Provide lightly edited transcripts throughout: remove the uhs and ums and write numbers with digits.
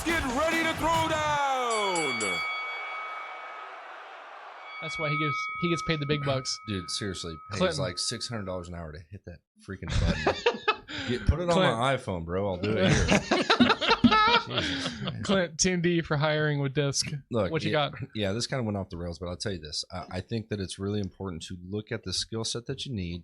get ready to throw down. That's why he gets paid the big bucks. Dude, seriously, pays Clinton. like $600 an hour to hit that freaking button. Put it on my iPhone, bro. I'll do it here. Jesus, man. Clint, Team D for hiring with Disc. Look, what you got? Yeah, this kind of went off the rails, but I'll tell you this. I think that it's really important to look at the skill set that you need,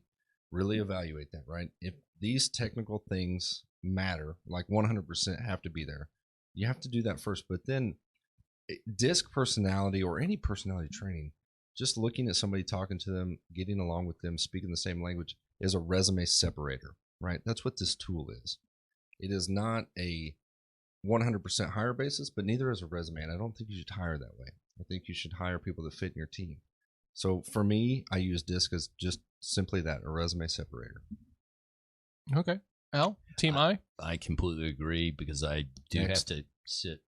really evaluate that, right? If these technical things matter, like 100% have to be there, you have to do that first. But then disc personality or any personality training, just looking at somebody, talking to them, getting along with them, speaking the same language is a resume separator, right? That's what this tool is. It is not a 100% hire basis, but neither is a resume. And I don't think you should hire that way. I think you should hire people that fit in your team. So for me, I use DISC as just simply that, a resume separator. Okay. Al, Team I? I completely agree because I do have to sit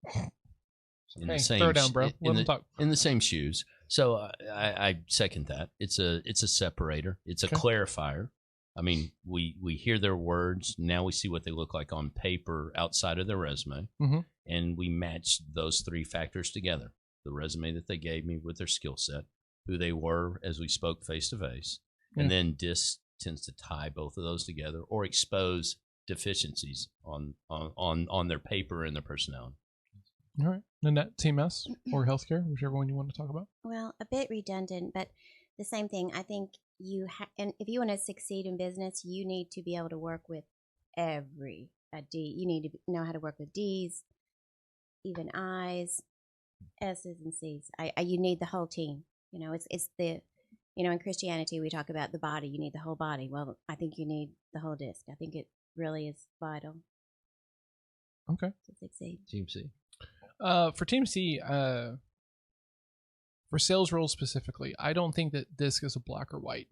in the throw down, bro. Let them talk. In the same shoes. So I second that. It's a separator. It's a clarifier. I mean, we hear their words. Now we see what they look like on paper outside of their resume. Mm-hmm. And we match those three factors together. The resume that they gave me with their skill set, who they were as we spoke face to face. And then DISC tends to tie both of those together or expose deficiencies on their paper and their personality. All right. Nanette, Team S or healthcare, whichever one you want to talk about. Well, a bit redundant, but the same thing. I think and if you want to succeed in business, you need to be able to work with a D. You need to know how to work with D's, even I's, S's, and C's. You need the whole team. You know, it's the, in Christianity we talk about the body. You need the whole body. Well, I think you need the whole disc. I think it really is vital. Okay. To succeed. Team C. For Team C, for sales roles specifically, I don't think that DISC is a black or white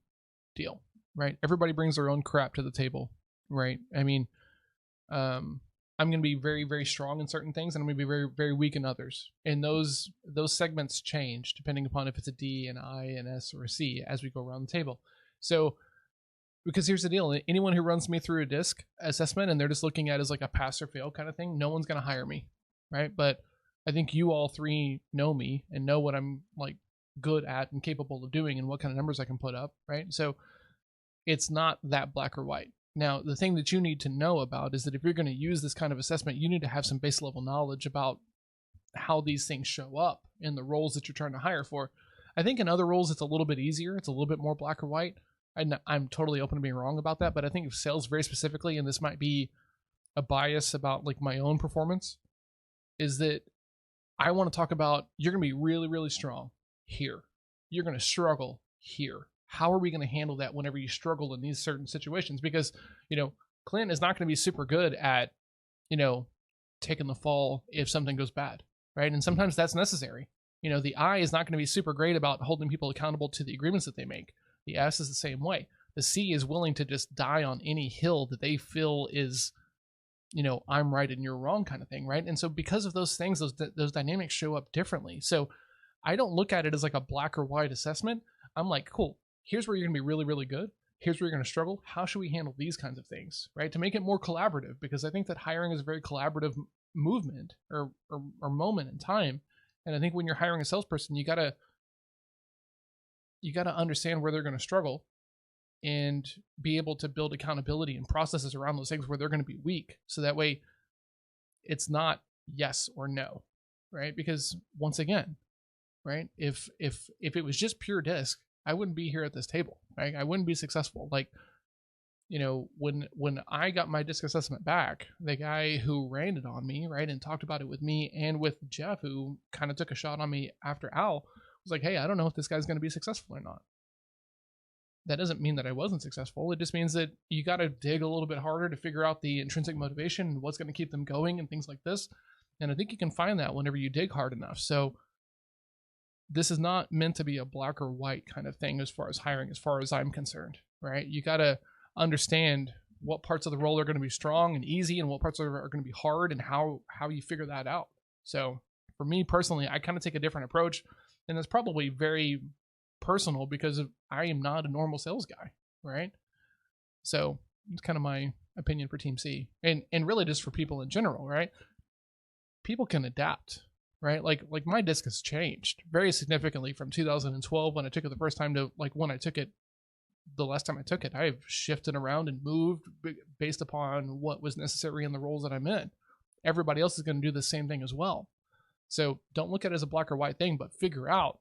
deal, right? Everybody brings their own crap to the table, right? I mean, I'm going to be very, very strong in certain things, and I'm going to be very, very weak in others. And those segments change depending upon if it's a D, an I, an S, or a C as we go around the table. So, because here's the deal. Anyone who runs me through a DISC assessment and they're just looking at it as like a pass or fail kind of thing, no one's going to hire me, right? But I think you all three know me and know what I'm like good at and capable of doing and what kind of numbers I can put up, right? So it's not that black or white. Now, the thing that you need to know about is that if you're going to use this kind of assessment, you need to have some base level knowledge about how these things show up in the roles that you're trying to hire for. I think in other roles, it's a little bit easier. It's a little bit more black or white. I'm totally open to being wrong about that, but I think of sales very specifically, and this might be a bias about like my own performance, is that I want to talk about you're going to be really, really strong here. You're going to struggle here. How are we going to handle that whenever you struggle in these certain situations? Because, Clint is not going to be super good at, taking the fall if something goes bad, right? And sometimes that's necessary. The I is not going to be super great about holding people accountable to the agreements that they make. The S is the same way. The C is willing to just die on any hill that they feel is, I'm right and you're wrong kind of thing, right? And so because of those things, those dynamics show up differently. So I don't look at it as like a black or white assessment. I'm like, cool, here's where you're going to be really, really good. Here's where you're going to struggle. How should we handle these kinds of things, right? To make it more collaborative, because I think that hiring is a very collaborative movement or moment in time. And I think when you're hiring a salesperson, you gotta understand where they're going to struggle and be able to build accountability and processes around those things where they're going to be weak. So that way it's not yes or no, right? Because once again, right, if it was just pure disc, I wouldn't be here at this table, right? I wouldn't be successful. Like, when I got my disc assessment back, the guy who ran it on me, right, and talked about it with me and with Jeff, who kind of took a shot on me after Al, was like, hey, I don't know if this guy's going to be successful or not. That doesn't mean that I wasn't successful. It just means that you got to dig a little bit harder to figure out the intrinsic motivation and what's going to keep them going and things like this. And I think you can find that whenever you dig hard enough. So this is not meant to be a black or white kind of thing as far as hiring, as far as I'm concerned, right? You got to understand what parts of the role are going to be strong and easy and what parts are going to be hard and how you figure that out. So for me personally, I kind of take a different approach, and it's probably very personal because I am not a normal sales guy, right? So it's kind of my opinion for Team C, and really just for people in general, right? people can adapt, right? Like my disc has changed very significantly from 2012 when I took it the first time to like when I took it the last time I took it. I've shifted around and moved based upon what was necessary in the roles that I'm in. Everybody else is going to do the same thing as well. So don't look at it as a black or white thing, but figure out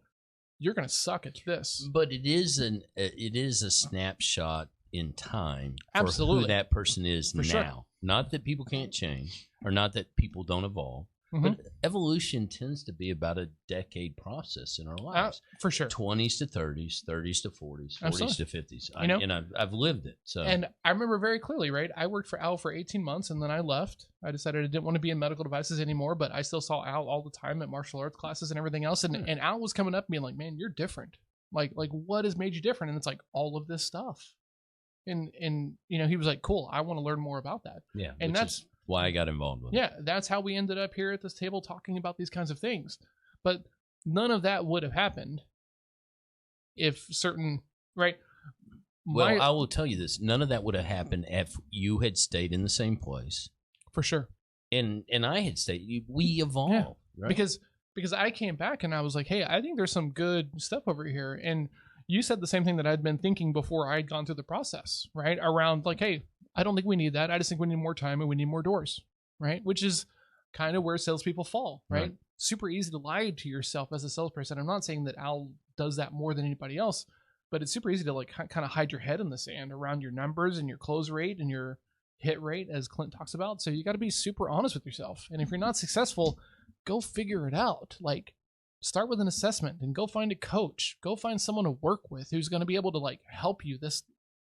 you're going to suck at this. But it is a snapshot in time for Absolutely. who that person is For now. sure. Not that people can't change or not that people don't evolve. Mhm. But evolution tends to be about a decade process in our lives. For sure. 20s to 30s, 30s to 40s, 40s Absolutely. to 50s. You know? And I've lived it. So And I remember very clearly, right? I worked for Al for 18 months and then I left. I decided I didn't want to be in medical devices anymore, but I still saw Al all the time at martial arts classes and everything else. And Al was coming up and being like, man, you're different. Like what has made you different? And it's like all of this stuff. And you know, he was like, cool, I want to learn more about that. yeah, And which that's is why I got involved with it. yeah, that's how we ended up here at this table talking about these kinds of things. But none of that would have happened if certain, right? Well, I will tell you this. None of that would have happened if you had stayed in the same place. For sure. And I had stayed. We evolved. Right? Because I came back and I was like, hey, I think there's some good stuff over here. And you said the same thing that I'd been thinking before I'd gone through the process, right? Around like, hey, I don't think we need that. I just think we need more time and we need more doors, right? Which is kind of where salespeople fall, right? Super easy to lie to yourself as a salesperson. I'm not saying that Al does that more than anybody else, but it's super easy to like kind of hide your head in the sand around your numbers and your close rate and your hit rate, as Clint talks about. So you got to be super honest with yourself. And if you're not successful, go figure it out. Like start with an assessment and go find a coach. Go find someone to work with who's going to be able to like help you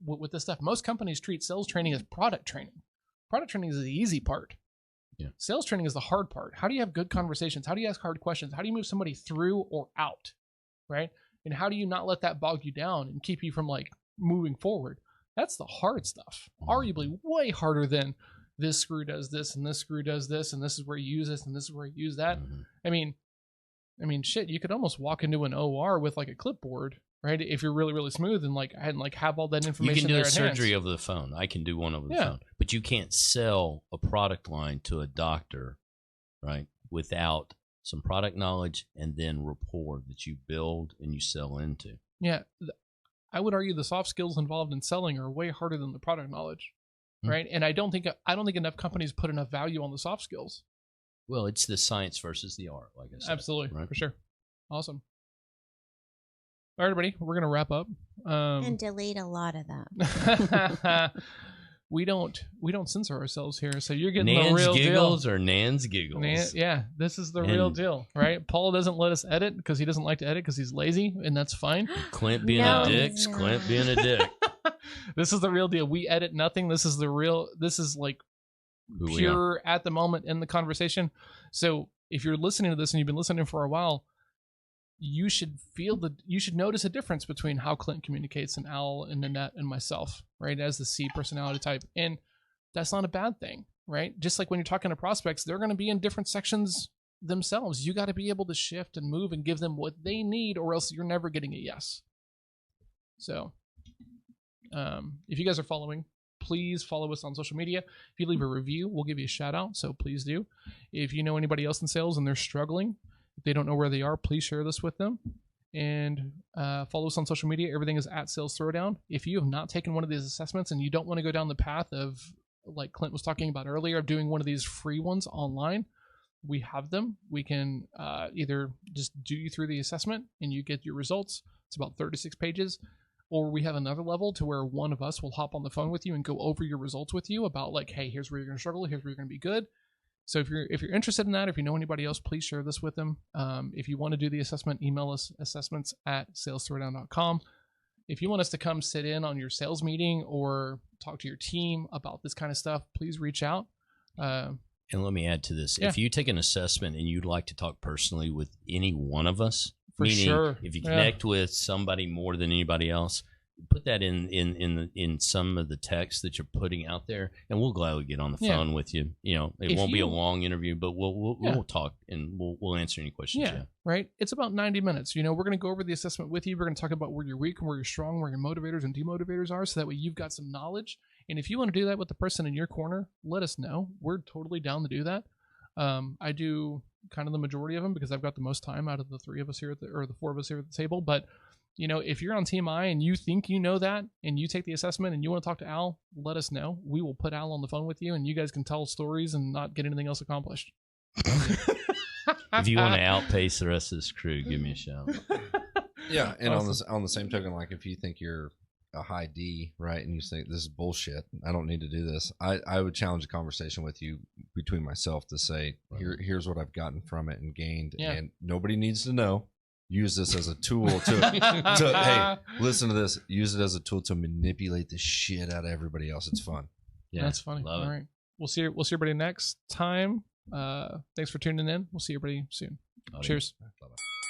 with this stuff. Most companies treat sales training as product training. Product training is the easy part. Yeah. Sales training is the hard part. How do you have good conversations? How do you ask hard questions? How do you move somebody through or out? Right? And how do you not let that bog you down and keep you from like moving forward? That's the hard stuff. Arguably way harder than this screw does this and this screw does this and this is where you use this and this is where you use that. I mean, shit, you could almost walk into an OR with like a clipboard, right? If you're really, really smooth and like have all that information. You can do there a at surgery hands. over the phone. I can do one over the Yeah. phone. But you can't sell a product line to a doctor, right, without some product knowledge and then rapport that you build and you sell into. Yeah. I would argue the soft skills involved in selling are way harder than the product knowledge, right? And I don't think enough companies put enough value on the soft skills. Well, it's the science versus the art, like I said. Absolutely, right? for sure. Awesome. All right, everybody, we're gonna wrap up. And delete a lot of that. we don't censor ourselves here, so you're getting Nan's the real giggles deal. or Nan's giggles. Yeah, this is the real deal, right? Paul doesn't let us edit because he doesn't like to edit because he's lazy, and that's fine. Clint being No, a dick. he's not. Clint being a dick. This is the real deal. We edit nothing. This is like Who we are. pure at the moment in the conversation. So if you're listening to this and you've been listening for a while, you should notice a difference between how Clint communicates and Al and Nanette and myself, right? As the C personality type. And that's not a bad thing, right? Just like when you're talking to prospects, they're going to be in different sections themselves. You got to be able to shift and move and give them what they need, or else you're never getting a yes. So if you guys are following, please follow us on social media. If you leave a review, we'll give you a shout out. So please do. If you know anybody else in sales and they're struggling, if they don't know where they are, please share this with them. And follow us on social media. Everything is at Sales Throwdown. If you have not taken one of these assessments and you don't want to go down the path of, like Clint was talking about earlier, of doing one of these free ones online, we have them. We can either just do you through the assessment and you get your results. It's about 36 pages. Or we have another level to where one of us will hop on the phone with you and go over your results with you about like, hey, here's where you're going to struggle. Here's where you're going to be good. So if you're interested in that, if you know anybody else, please share this with them. If you want to do the assessment, email us assessments@salesthrowdown.com. If you want us to come sit in on your sales meeting or talk to your team about this kind of stuff, please reach out. And let me add to this. Yeah. If you take an assessment and you'd like to talk personally with any one of us, For meaning sure. if you connect with somebody more than anybody else, put that in some of the text that you're putting out there, and we'll gladly get on the phone with you. You know, it won't be a long interview, but we'll talk and we'll answer any questions. Yeah, right. It's about 90 minutes. You know, we're going to go over the assessment with you. We're going to talk about where you're weak and where you're strong, where your motivators and demotivators are, so that way you've got some knowledge. And if you want to do that with the person in your corner, let us know. We're totally down to do that. I do kind of the majority of them because I've got the most time out of the three of us here or the four of us here at the table. But if you're on Team I and you think you know that and you take the assessment and you want to talk to Al, let us know. We will put Al on the phone with you and you guys can tell stories and not get anything else accomplished. If you want to outpace the rest of this crew, give me a shout. Yeah, and Awesome. on the same token, like if you think you're a high D, right, and you think this is bullshit, I don't need to do this, I would challenge a conversation with you between myself to say, here's what I've gotten from it and gained, and nobody needs to know. Use this as a tool to hey, listen to this. Use it as a tool to manipulate the shit out of everybody else. It's fun. Yeah, that's funny. All right, we'll see everybody next time. Thanks for tuning in. We'll see everybody soon. Cheers. Bye-bye.